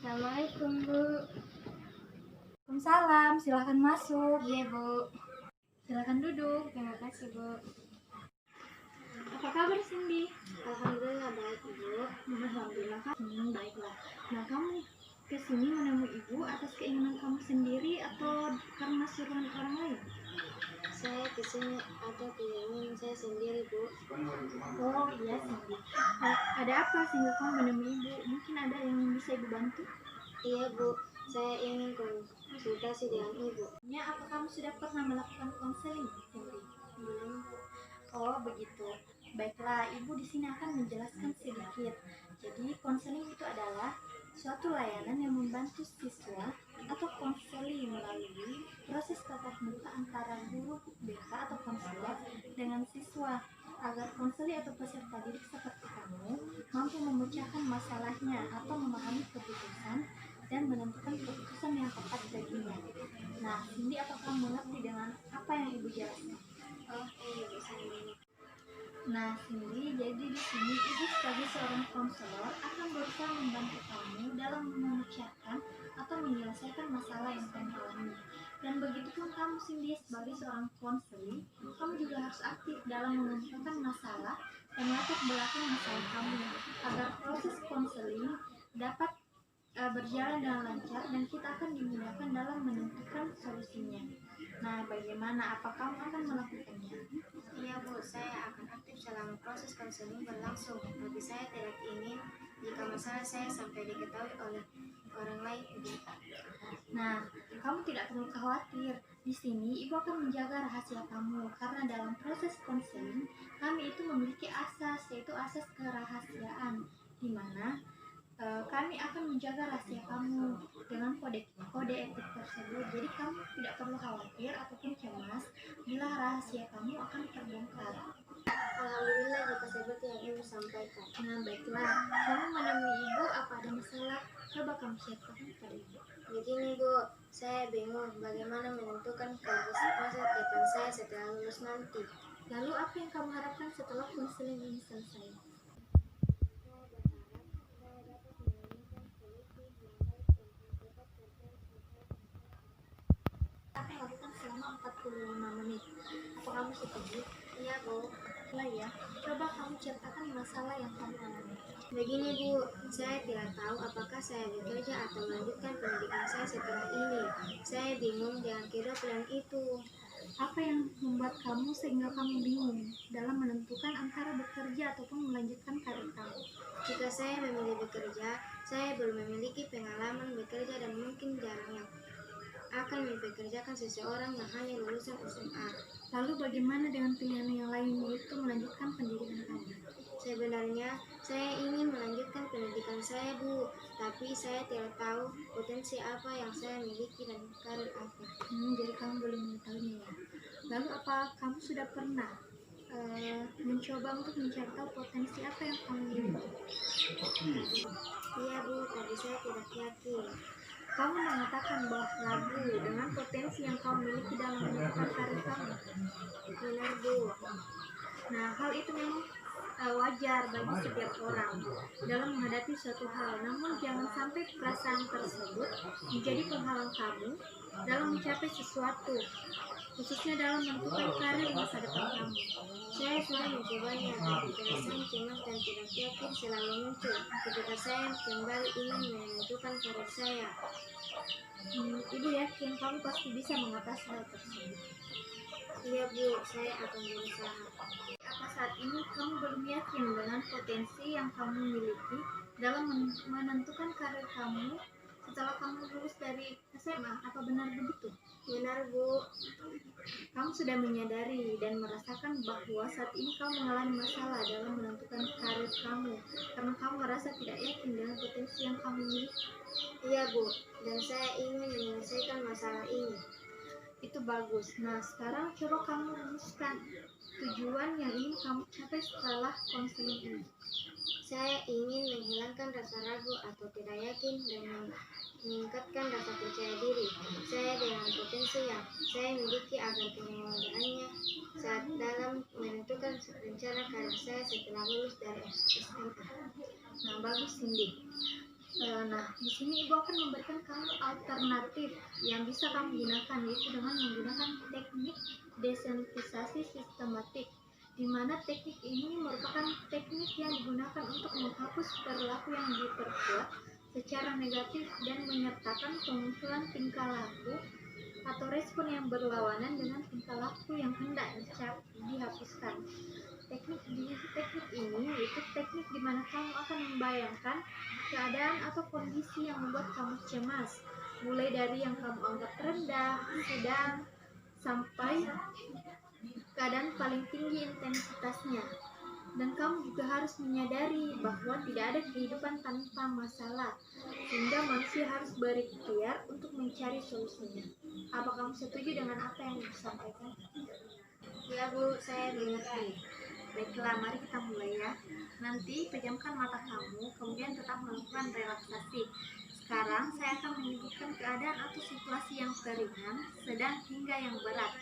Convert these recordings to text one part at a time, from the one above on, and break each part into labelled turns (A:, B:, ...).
A: Assalamualaikum, Bu.
B: Waalaikumsalam, silahkan masuk.
A: Iya, Bu.
B: Silahkan duduk.
A: Terima kasih, Bu.
B: Apa kabar, Cindy?
A: Alhamdulillah baik, Bu.
B: Alhamdulillah, baiklah. Nah, kamu kesini menemui ibu atas keinginan kamu sendiri atau karena suruhan orang lain?
A: Saya kesini ada keinginan saya sendiri, Bu.
B: Oh iya, Cindy. Ada apa sehingga kamu menemui ibu? Mungkin ada yang bisa ibu bantu?
A: Iya, Bu. Saya ingin konsultasi dengan Ibu.
B: Apa kamu sudah pernah melakukan konseling, Cindy?
A: Belum, Bu.
B: Oh begitu. Baiklah, ibu di sini akan menjelaskan sedikit. Jadi konseling itu adalah suatu layanan yang membantu siswa atau konseli melalui proses tatap muka antara guru BK atau konselor dengan siswa agar konseli atau peserta didik seperti kamu mampu memecahkan masalahnya atau memahami keputusan dan menentukan keputusan yang tepat baginya. Nah, Cindy, apakah mengerti dengan apa yang ibu jelaskan?
A: Oh, iya, Bu. Saya mengerti.
B: Nah, Cindy, jadi di sini ibu sebagai seorang konselor akan berusaha membantu kamu dalam memecahkan atau menyelesaikan masalah yang kamu alami. Dan begitupun kamu, Cindy, sebagai seorang konseling, kamu juga harus aktif dalam menemukan masalah dan latar belakang masalah kamu agar proses konseling dapat berjalan dengan lancar dan kita akan dimudahkan dalam menentukan solusinya. Nah, bagaimana? Apa kamu akan melakukannya?
A: Iya, Bu. Saya akan aktif selama proses konseling berlangsung. Tapi saya tidak ingin jika masalah saya sampai diketahui oleh orang lain, Bu.
B: Nah, kamu tidak perlu khawatir. Di sini ibu akan menjaga rahasia kamu karena dalam proses konseling kami itu memiliki asas, yaitu asas kerahasiaan, di mana kami akan menjaga rahasia kamu dengan kode etik tersebut. Jadi kamu tidak perlu khawatir ataupun cemas bila rahasia kamu akan terbongkar.
A: Alhamdulillah jika seperti yang Ibu sampaikan.
B: Nah, baiklah, kamu menemui ibu apa ada masalah? Coba kamu ceritakan pada ibu.
A: Begini, Bu. Saya bingung bagaimana menentukan masa depan saya setelah lulus nanti.
B: Lalu apa yang kamu harapkan setelah konseling ini selesai? Akan lakukan selama 45 menit. Apa kamu setuju?
A: Iya, Bu.
B: Lah ya, coba kamu ceritakan masalah yang kamu alami.
A: Begini, Bu. Saya tidak tahu apakah saya bekerja atau melanjutkan pendidikan saya setelah ini. Saya bingung dengan kedua pilihan itu.
B: Apa yang membuat kamu sehingga kamu bingung dalam menentukan antara bekerja ataupun melanjutkan karir kamu?
A: Jika saya memilih bekerja, saya belum memiliki pengalaman bekerja dan mungkin jarang yang akan mempekerjakan seseorang yang hanya lulusan SMA.
B: Lalu bagaimana dengan pilihan yang lain, yaitu melanjutkan pendidikan kamu?
A: Sebenarnya saya ingin melanjutkan pendidikan saya, Bu, tapi saya tidak tahu potensi apa yang saya miliki dan karir apa.
B: Jadi kamu belum mengetahuinya ya. Lalu apa kamu sudah pernah mencoba untuk mencari tahu potensi apa yang kamu miliki?
A: Iya, Bu, tapi saya tidak yakin.
B: Kamu mengatakan bahwa ragu dengan potensi yang kamu miliki dalam menentukan karir kamu.
A: Benar, Bu.
B: Nah, hal itu memang wajar bagi setiap orang dalam menghadapi suatu hal. Namun jangan sampai perasaan tersebut menjadi penghalang kamu dalam mencapai sesuatu, khususnya dalam menentukan karir masa depan kamu.
A: Saya sudah mencobanya, tapi perasaan cemas dan tidak yakin selalu muncul ketika saya kembali ingin menentukan karir saya.
B: Ibu yakin kamu pasti bisa mengatasi hal tersebut.
A: Iya, Bu, saya akan berusaha.
B: Apa saat ini kamu belum yakin dengan potensi yang kamu miliki dalam menentukan karir kamu setelah kamu lulus dari SMA? Apa benar begitu?
A: Benar, Bu.
B: Kamu sudah menyadari dan merasakan bahwa saat ini kamu mengalami masalah dalam menentukan karir kamu karena kamu merasa tidak yakin dengan potensi yang kamu miliki.
A: Iya, Bu, dan saya ingin menyelesaikan masalah ini.
B: Itu bagus. Nah, sekarang coba kamu rumuskan tujuan yang ingin kamu capai setelah konseling ini.
A: Saya ingin menghilangkan rasa ragu atau tidak yakin dan meningkatkan rasa percaya diri saya dengan potensi yang saya miliki agar kemudahannya saat dalam menentukan rencana karir saya setelah lulus dari SMA.
B: Nah, bagus, Cindy. Nah, di sini Ibu akan memberikan kamu alternatif yang bisa kamu gunakan, yaitu dengan menggunakan teknik desensitisasi sistematik, di mana teknik ini merupakan teknik yang digunakan untuk menghapus perilaku yang diperkuat secara negatif dan menyertakan kemunculan tingkah laku atau respon yang berlawanan dengan tingkah laku yang hendak dihapuskan. Teknik ini yaitu teknik di mana kamu akan membayangkan keadaan atau kondisi yang membuat kamu cemas, mulai dari yang kamu anggap rendah, sedang, sampai keadaan paling tinggi intensitasnya. Dan kamu juga harus menyadari bahwa tidak ada kehidupan tanpa masalah, sehingga manusia harus berikhtiar untuk mencari solusinya. Apa kamu setuju dengan apa yang disampaikan?
A: Ya Bu, saya mengerti.
B: Baiklah, mari kita mulai ya. Nanti pejamkan mata kamu, kemudian tetap melakukan relaksasi. Sekarang saya akan menyebutkan keadaan atau situasi yang ringan, sedang hingga yang berat.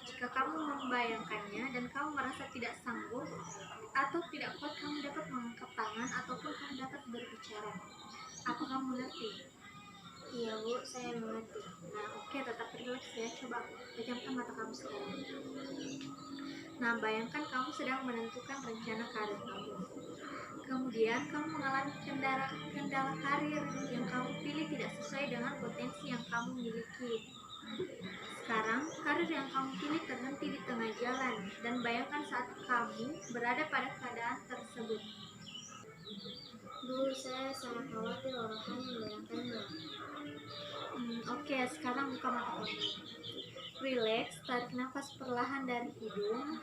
B: Jika kamu membayangkannya dan kamu merasa tidak sanggup atau tidak kuat, kamu dapat mengangkat tangan ataupun kamu dapat berbicara. Apa kamu mengerti?
A: Iya Bu, saya mengerti.
B: Nah, oke, tetap rileks ya. Coba pejamkan mata kamu sekarang. Nah, bayangkan kamu sedang menentukan rencana karir kamu. Kemudian kamu mengalami kendala karir yang kamu pilih tidak sesuai dengan potensi yang kamu miliki. Sekarang, karir yang kamu pilih terhenti di tengah jalan, dan bayangkan saat kamu berada pada keadaan tersebut.
A: Bu, saya sangat khawatir orang membayangkannya.
B: Oke, sekarang buka mata kamu. Relax, tarik nafas perlahan dari hidung,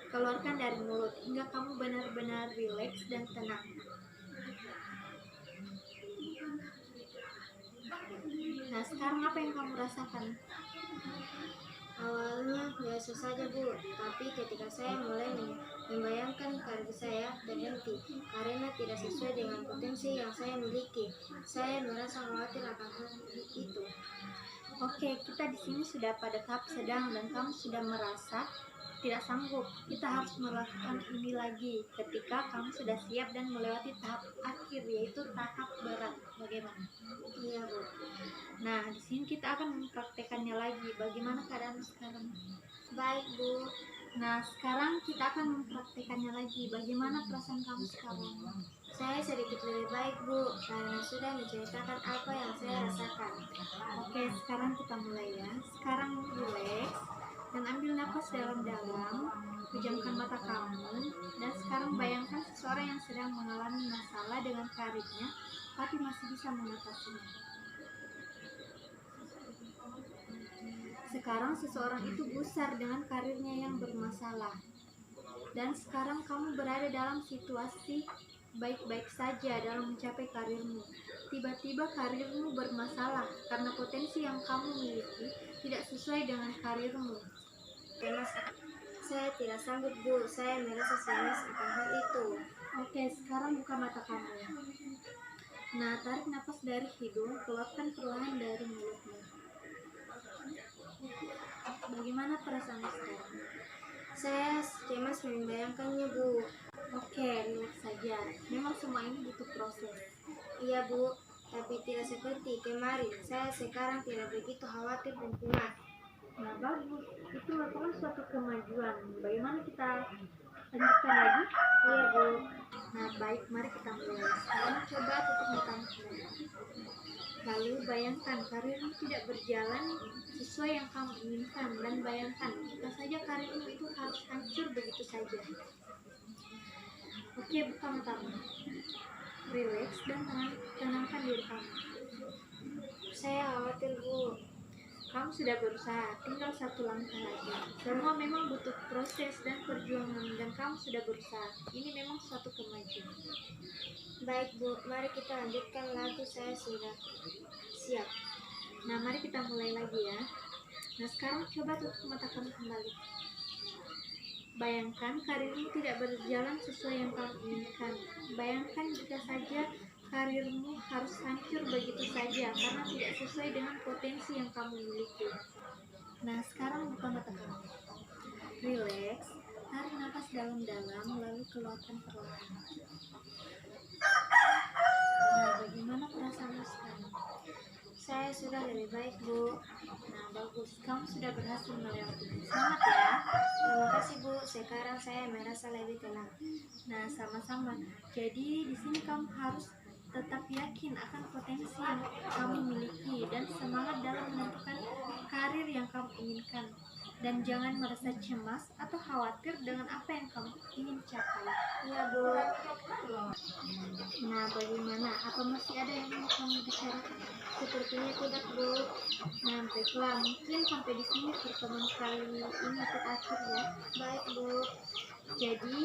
B: keluarkan dari mulut hingga kamu benar-benar rileks dan tenang. Nah, sekarang apa yang kamu rasakan?
A: Awalnya biasa saja Bu, tapi ketika saya mulai membayangkan karir saya terhenti karena tidak sesuai dengan potensi yang saya miliki, saya merasa khawatir akan hal itu.
B: Oke, kita di sini sudah pada tahap sedang dan kamu sudah merasa tidak sanggup. Kita harus melakukan ini lagi ketika kamu sudah siap dan melewati tahap akhir, yaitu tahap berat. Bagaimana?
A: Iya Bu.
B: Nah, di sini kita akan mempraktekannya lagi. Bagaimana keadaan sekarang?
A: Baik Bu.
B: Nah, sekarang kita akan mempraktekannya lagi. Bagaimana perasaan kamu sekarang?
A: Saya sedikit lebih baik Bu, karena sudah menceritakan apa yang saya rasakan.
B: Oke, sekarang kita mulai ya. Sekarang relax dan ambil nafas dalam-dalam. Pejamkan mata kamu. Dan sekarang bayangkan seseorang yang sedang mengalami masalah dengan karirnya, tapi masih bisa mengatasinya. Sekarang seseorang itu gusar dengan karirnya yang bermasalah. Dan sekarang kamu berada dalam situasi baik-baik saja dalam mencapai karirmu. Tiba-tiba karirmu bermasalah karena potensi yang kamu miliki tidak sesuai dengan karirmu.
A: Cemas, saya tidak sanggup Bu, saya merasa cemas akan hal itu.
B: Oke, sekarang buka mata kamu. Nah, tarik nafas dari hidung, keluarkan perlahan dari mulutmu. Bagaimana perasaan sekarang?
A: Saya cemas membayangkannya Bu.
B: Oke, relax saja. Memang semua ini butuh proses.
A: Iya Bu, tapi tidak seperti kemarin. Saya sekarang tidak begitu khawatir dan cemas.
B: Nah, bagus. Itu merupakan suatu kemajuan. Bagaimana kita lanjutkan lagi?
A: Iya Bu.
B: Nah, baik. Mari kita mulai. Sekarang coba tutup matamu kembali. Lalu bayangkan karirmu tidak berjalan sesuai yang kamu inginkan. Dan bayangkan, jika saja karirmu itu harus hancur begitu saja. Oke, buka matamu. Relax dan tenangkan diri kamu.
A: Saya khawatir Bu.
B: Kamu sudah berusaha, tinggal satu langkah lagi. Semua memang butuh proses dan perjuangan, dan kamu sudah berusaha. Ini memang suatu kemajuan.
A: Baik Bu, mari kita lanjutkan lagu. Saya sudah siap.
B: Nah, mari kita mulai lagi ya. Nah, sekarang coba tutup mata kamu kembali. Bayangkan karirmu tidak berjalan sesuai yang kamu inginkan. Bayangkan jika saja karirmu harus hancur begitu saja karena tidak sesuai dengan potensi yang kamu miliki. Nah, sekarang buka mata kamu. Relax, tarik nafas dalam-dalam lalu keluarkan perlahan. bagus, kamu sudah berhasil melewatinya. Selamat ya.
A: Terima kasih Bu, sekarang saya merasa lebih tenang.
B: Nah, sama-sama. Jadi di sini kamu harus tetap yakin akan potensi yang kamu miliki dan semangat dalam menentukan karir yang kamu inginkan. Dan jangan merasa cemas atau khawatir dengan apa yang kamu ingin capai.
A: Iya Bu.
B: Nah, bagaimana? Apa masih ada yang mau kamu bicarakan?
A: Sepertinya tidak Bu.
B: Nah, baiklah, mungkin sampai di sini pertemuan kali ini berakhir ya.
A: Baik Bu.
B: Jadi,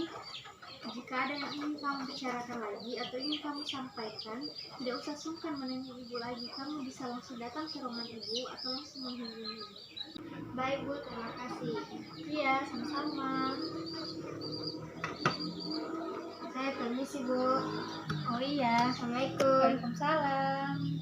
B: jika ada yang ingin kamu bicarakan lagi atau ingin kamu sampaikan, tidak usah sungkan menemui ibu lagi. Kamu bisa langsung datang ke ruangan ibu atau langsung menghubungi ibu.
A: Baik Bu, terima kasih.
B: Iya, sama-sama.
A: Saya permisi Bu.
B: Oh iya,
A: Assalamualaikum.
B: Waalaikumsalam.